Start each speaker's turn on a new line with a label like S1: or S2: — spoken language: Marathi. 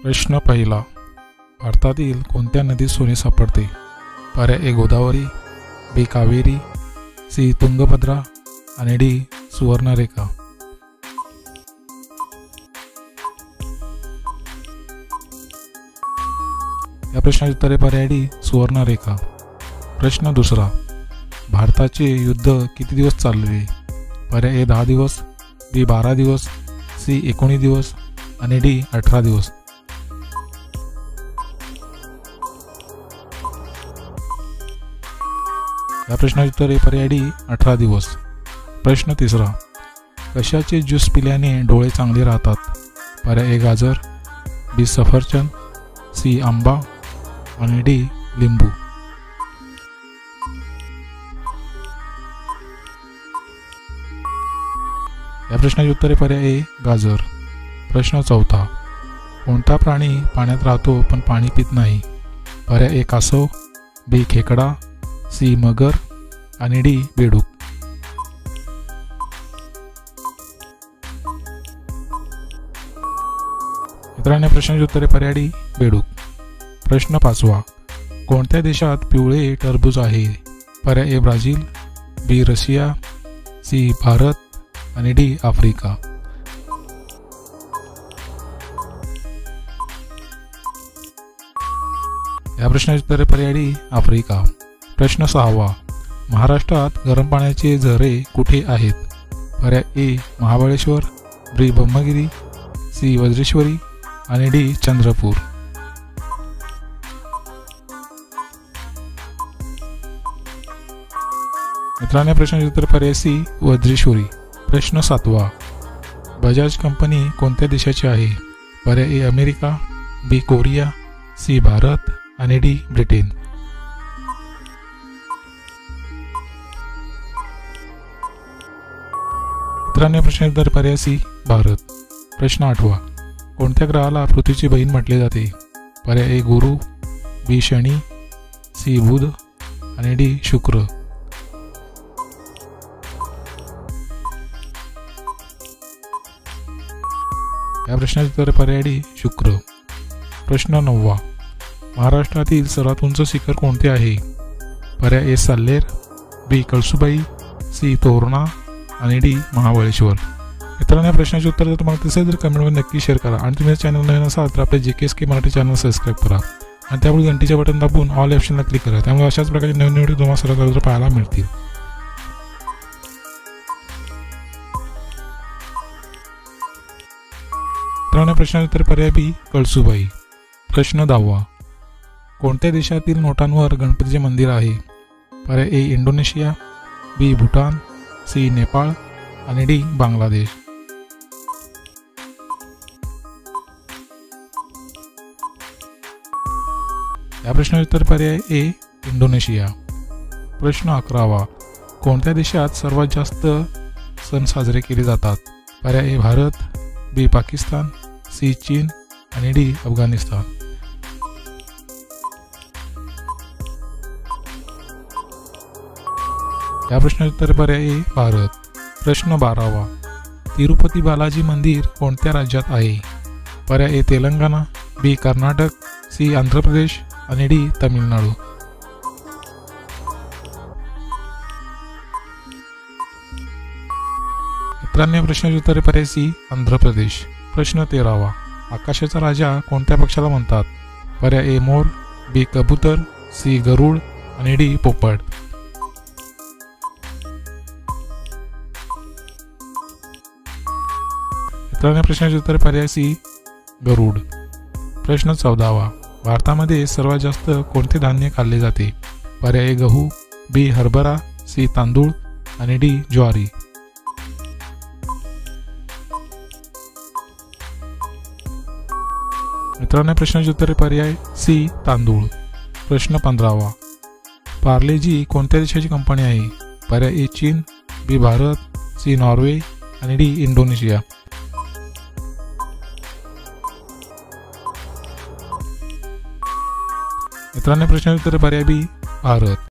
S1: प्रश्न पहिला. भारतातील कोणत्या नदीत सोने सापडते? पर्याय ए गोदावरी, बी कावेरी, सी तुंगभद्रा आणि डी सुवर्णरेखा. या प्रश्नाचे उत्तर आहे पर्याय डी सुवर्णरेखा. प्रश्न दुसरा. भारताचे युद्ध किती दिवस चालले? पर्याय ए 10 दिवस, बी 12 दिवस, सी 19 दिवस आणि डी 18 दिवस. या प्रश्नाचे उत्तर आहे पर्याय डी 18 दिवस. प्रश्न तिसरा. कशाचे ज्यूस पिल्याने डोळे चांगले राहतात? पर्याय ए गाजर, बी सफरचंद, सी आंबा आणि डी लिंबू. या प्रश्नाचे उत्तर आहे पर्याय ए गाजर. प्रश्न चौथा. कोणता प्राणी पाण्यात राहतो पण पाणी पित नाही? पर्याय ए कासव, बी खेकडा, सी मगर आणि डी बेडूक. मित्रांनो, प्रश्नाचे उत्तर आहे पर्याय डी बेडूक. प्रश्न पाचवा. कोणत्या देशात पिवळे टरबूज आहे? पर्याय ए ब्राझील, बी रशिया, सी भारत आणि डी आफ्रिका. या प्रश्नाचे उत्तर आहे पर्याय डी आफ्रिका. प्रश्न सहावा. महाराष्ट्रात गरम पाण्याचे झरे कुठे आहेत? पर्याय ए महाबळेश्वर, बी ब्रह्मगिरी, सी वज्रेश्वरी आणि डी चंद्रपूर. मित्रांनो, प्रश्नाचे उत्तर पर्याय सी वज्रेश्वरी. प्रश्न सातवा. बजाज कंपनी कोणत्या देशाची आहे? पर्याय A America, B Korea, C Bharat आणि डी ब्रिटन. मित्रांनो, प्रश्नाचे उत्तर पर्याय सी भारत. प्रश्न आठवा. कोणत्या ग्रहाला पृथ्वीची बहीण म्हटले जाते? पर्याय ए गुरु, बी शनी, सी बुध आणि डी शुक्र. या प्रश्नाचे उत्तर पर्याय डी शुक्र. प्रश्न नववा. महाराष्ट्रातील सर्वात उंच शिखर कोणते आहे? पर्याय ए साल्लेर, बी कळसुबाई, सी तोरणा आणि डी महाबळेश्वर. मित्रांनो, या प्रश्नाचे उत्तर जर तुम्हाला दिसेल तर कमेंटमध्ये नक्की शेअर करा आणि तुम्ही चॅनल नवीन असाल तर आपल्या JKSK मराठी चॅनल सबस्क्राईब करा आणि त्यामुळे घंटीच्या बटन दाबून ऑल ऑप्शनला क्लिक करा. त्यामुळे अशाच प्रकारचे नवीन व्हिडिओ तुम्हाला सर्वात अगोदर पाहायला मिळतील. मित्रांनो, प्रश्नाचे उत्तर पर्याय बी कळसुबाई. प्रश्न 10वा. कोणत्या देशातील नोटांवर गणपतीचे मंदिर आहे? पर्याय ए इंडोनेशिया, बी भूटान, सी नेपाळ आणि डी बांगलादेश. या प्रश्नाचे उत्तर पर्याय ए इंडोनेशिया. प्रश्न 11वा. कोणत्या देशात सर्वात जास्त सण साजरे केले जातात? पर्याय ए भारत, बी पाकिस्तान, सी चीन आणि डी अफगाणिस्तान. या प्रश्नाचे उत्तर पर्याय ए भारत. प्रश्न 12वा. तिरुपती बालाजी मंदिर कोणत्या राज्यात आहे? पर्याय ए तेलंगणा, बी कर्नाटक, सी आंध्र प्रदेश आणि डी तमिळनाडू. मित्रांनो, प्रश्नाचे उत्तर पर्याय सी आंध्र प्रदेश. प्रश्न 13वा. आकाशाचा राजा कोणत्या पक्षाला म्हणतात? पर्याय ए मोर, बी कबूतर, सी गरुड आणि डी पोपट. मित्रांनो, प्रश्नाचे उत्तर पर्याय सी गरुड. प्रश्न 14वा. भारतामध्ये सर्वात जास्त कोणते धान्य खाल्ले जाते? पर्याय ए गहू, बी हरभरा, सी तांदूळ आणि डी ज्वारी. मित्रांनो, प्रश्नाचे उत्तर पर्याय सी तांदूळ. प्रश्न 15वा. पार्लेजी कोणत्या देशाची कंपनी आहे? पर्याय ए चीन, बी भारत, सी नॉर्वे आणि डी इंडोनेशिया. मित्रांनो, प्रश्नाचे उत्तर पर्याय बी भारत.